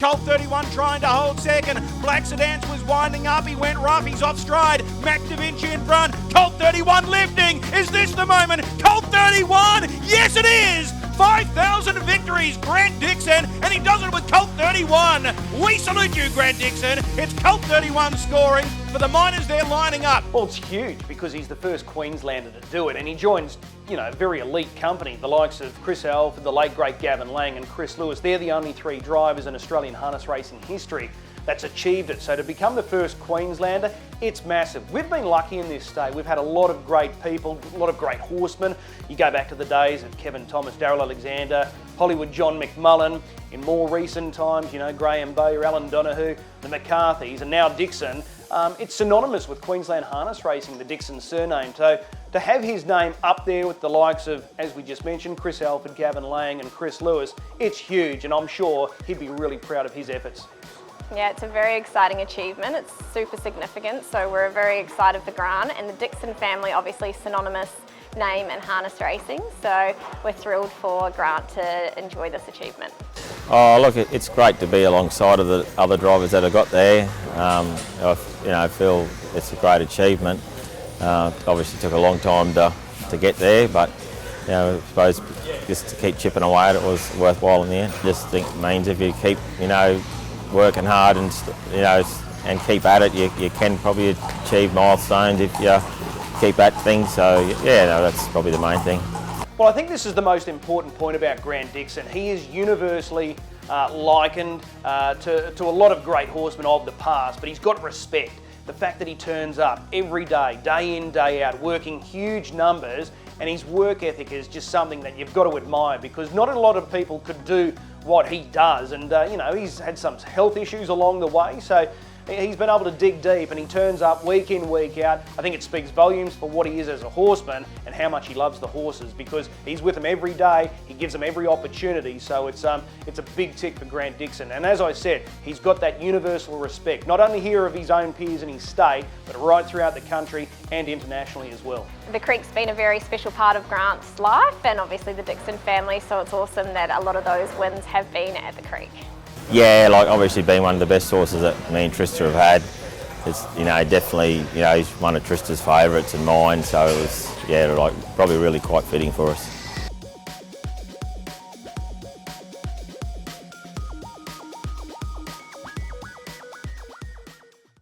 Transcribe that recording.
Colt 31 trying to hold second. Black Sedans was winding up. He went rough. He's off stride. Mac Da Vinci in front. Colt 31 lifting. Is this the moment? Colt 31. Yes, it is. 5,000 victories, Grant Dixon, and he does it with Colt 31. We salute you, Grant Dixon. It's Colt 31 scoring for the miners. They're lining up. Well, it's huge because he's the first Queenslander to do it, and he joins, very elite company, the likes of Chris Alford, the late great Gavin Lang, and Chris Lewis. They're the only three drivers in Australian harness racing history that's achieved it. So to become the first Queenslander, it's massive. We've been lucky in this state. We've had a lot of great people, a lot of great horsemen. You go back to the days of Kevin Thomas, Darryl Alexander, Hollywood John McMullen. In more recent times, Graham Bayer, Alan Donoghue, the McCarthys, and now Dixon. It's synonymous with Queensland harness racing, the Dixon surname. So to have his name up there with the likes of, as we just mentioned, Chris Alford, Gavin Lang and Chris Lewis, it's huge, and I'm sure he'd be really proud of his efforts. Yeah, it's a very exciting achievement. It's super significant, so we're very excited for Grant, and the Dixon family, obviously synonymous name in harness racing, so we're thrilled for Grant to enjoy this achievement. Oh, look, it's great to be alongside of the other drivers that I got there. I feel it's a great achievement. Obviously took a long time to get there, but I suppose just to keep chipping away at it was worthwhile in the end. Just think it means if you keep, working hard and and keep at it, you can probably achieve milestones if you keep at things. So that's probably the main thing. Well, I think this is the most important point about Grant Dixon. He is universally likened to a lot of great horsemen of the past, but he's got respect. The fact that he turns up every day, day in, day out, working huge numbers, and his work ethic is just something that you've got to admire, because not a lot of people could do what he does, and he's had some health issues along the way, so he's been able to dig deep, and he turns up week in, week out. I think it speaks volumes for what he is as a horseman and how much he loves the horses, because he's with them every day, he gives them every opportunity, so it's a big tick for Grant Dixon. And as I said, he's got that universal respect, not only here of his own peers in his state, but right throughout the country and internationally as well. The Creek's been a very special part of Grant's life, and obviously the Dixon family, so it's awesome that a lot of those wins have been at the Creek. Yeah, obviously being one of the best horses that me and Trista have had. It's, definitely, he's one of Trista's favourites and mine, so it was, probably really quite fitting for us.